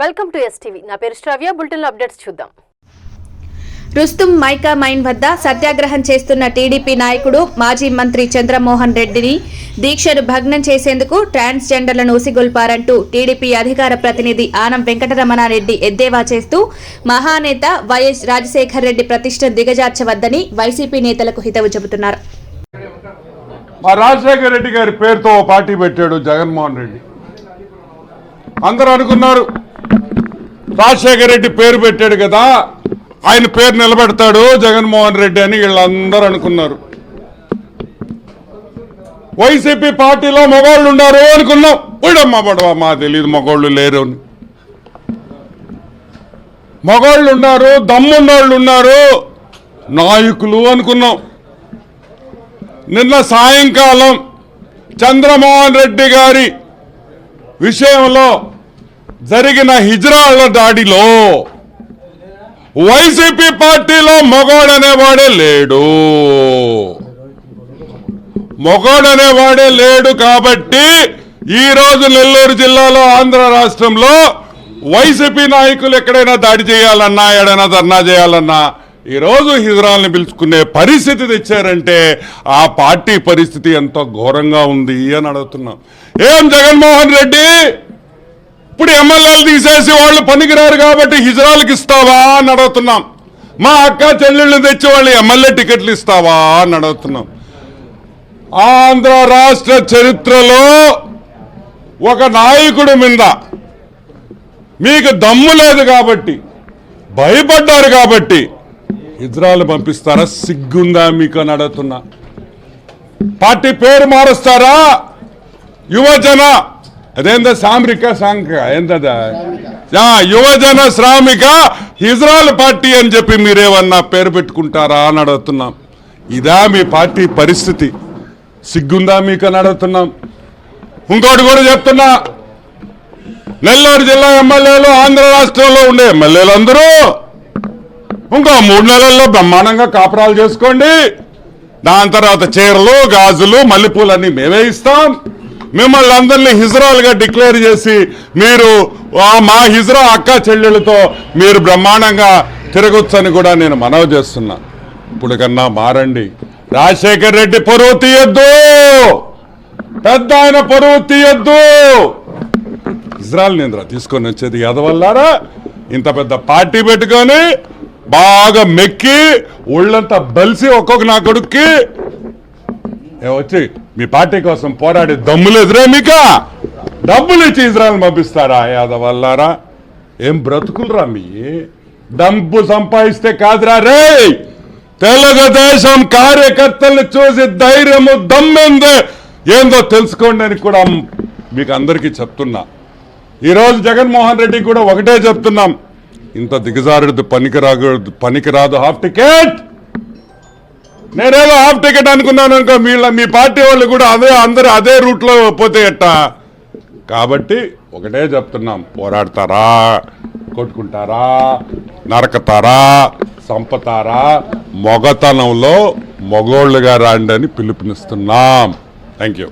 Welcome to STV. నా పేరు శ్రావ్య. Bulletin లో అప్డేట్స్ చూద్దాం. రుస్తుం మైకా మైన్ వద్ద సత్యాగ్రహం చేస్తున్న టీడీపీ నాయకుడు మాజీ మంత్రి చంద్రమోహన్ రెడ్డిని దీక్షను భగ్నం చేసేందుకు ట్రాన్స్జెండర్లను ఉసిగొల్పారంటూ టీడీపీ అధికార ప్రతినిధి ఆనం వెంకటరమణారెడ్డి ఎద్దేవా చేస్తూ మహానేత వైఎస్ రాజశేఖర్ రెడ్డి ప్రతిష్టను దిగజార్చవద్దని వైసీపీ నేతలకు హితవు చెబుతున్నారు. మా రాజశేఖర్ రెడ్డి గారి పేరుతో పార్టీ పెట్టాడు జగన్మోహన్ రెడ్డి. అందరూ అనుకున్నారు రాజశేఖర్ రెడ్డి పేరు పెట్టాడు కదా, ఆయన పేరు నిలబెడతాడు జగన్మోహన్ రెడ్డి అని వీళ్ళందరూ అనుకున్నారు. వైసీపీ పార్టీలో మగవాళ్ళు ఉన్నారు అనుకున్నాం. ఉడమ్మా పడవా మా తెలియదు మగవాళ్ళు లేరు అని. మగవాళ్ళు ఉన్నారు, దమ్మున్నోళ్ళు ఉన్నారు, నాయకులు అనుకున్నాం. నిన్న సాయంకాలం చంద్రమోహన్ రెడ్డి గారి విషయంలో జరిగిన హిజ్రాల దాడిలో వైసీపీ పార్టీలో మగోడనేవాడే లేడు కాబట్టి ఈరోజు నెల్లూరు జిల్లాలో ఆంధ్ర రాష్ట్రంలో వైసీపీ నాయకులు ఎక్కడైనా దాడి చేయాలన్నా, ఎక్కడైనా ధర్నా చేయాలన్నా ఈరోజు హిజ్రాల్ని పిలుచుకునే పరిస్థితి తెచ్చారంటే ఆ పార్టీ పరిస్థితి ఎంతో ఘోరంగా ఉంది అని అడుగుతున్నాం. ఏం జగన్మోహన్ రెడ్డి ఇప్పుడు ఎమ్మెల్యేలు తీసేసి వాళ్ళు పనికిరారు కాబట్టి హిజ్రాలకు ఇస్తావా అని అడుగుతున్నాం. మా అక్క చెల్లెళ్ళు తెచ్చి వాళ్ళు ఎమ్మెల్యే టికెట్లు ఇస్తావా అని అడుగుతున్నాం. ఆంధ్ర రాష్ట్ర చరిత్రలో ఒక నాయకుడి మీద మీకు దమ్ము లేదు కాబట్టి, భయపడ్డారు కాబట్టి హిజ్రాలు పంపిస్తారా? సిగ్గుందా మీకు అని అడుగుతున్నా. పార్టీ పేరు మారుస్తారా? యువజన అదేందా సామ్రిక సాంక ఏందా యువజన శ్రామిక హిజ్రాల్ పార్టీ అని చెప్పి మీరేమన్నా పేరు పెట్టుకుంటారా అని అడుగుతున్నాం. ఇదా మీ పార్టీ పరిస్థితి? సిగ్గుందా మీకు అని అడుగుతున్నాం. ఇంకోటి కూడా చెప్తున్నా, నెల్లూరు జిల్లా ఎమ్మెల్యేలు ఆంధ్ర రాష్ట్రంలో ఉండే ఎమ్మెల్యేలు అందరూ ఇంకో 3 నెలల్లో బ్రహ్మాండంగా కాపురాలు చేసుకోండి. దాని తర్వాత చీరలు, గాజులు, మల్లెపూలన్నీ మేమే ఇస్తాం. మిమ్మల్ని అందరినీ హిజ్రాలుగా డిక్లేర్ చేసి మీరు మా హిజ్రా అక్క చెల్లెళ్ళతో మీరు బ్రహ్మాండంగా తిరగొచ్చని కూడా నేను మనవి చేస్తున్నా. ఇప్పుడు కన్నా మారండి. రాజశేఖర్ రెడ్డి పరువు తీయొద్దు, పెద్ద ఆయన పరువు తీయొద్దు. ఇజ్రాయల్ నింద్ర తీసుకొని వచ్చేది ఎదవల్లారా? ఇంత పెద్ద పార్టీ పెట్టుకొని బాగా మెక్కి ఒళ్ళంతా బలిసి ఒక్కొక్క నా కొడుక్కి వచ్చి మీ పార్టీ కోసం పోరాడి దమ్ములు ఎదురే మీక డబ్బులు ఇచ్చి ఇజ్రాయల్ పంపిస్తారా? యాదవల్లారా ఏం బ్రతుకులరా మీ? డబ్బు సంపాదిస్తే కాదురా రే. తెలుగుదేశం కార్యకర్తల్ని చూసి ధైర్యము దమ్మెందే ఏందో తెలుసుకోండి అని కూడా మీకు అందరికీ చెప్తున్నా. ఈరోజు జగన్మోహన్ రెడ్డి కూడా ఒకటే చెప్తున్నాం, ఇంత దిగజారుడు పనికిరాదు హాఫ్ టికెట్. నేనేదో హాఫ్ టికెట్ అనుకున్నాను అనుకో, మీ పార్టీ వాళ్ళు కూడా అందరూ అదే రూట్లో పోతే ఎట్టా? కాబట్టి ఒకటే చెప్తున్నాం, పోరాడతారా, కొట్టుకుంటారా, నరకతారా, సంపతారా, మొగతనంలో మొగోళ్ళుగా రాండి అని పిలుపునిస్తున్నాం. Thank you.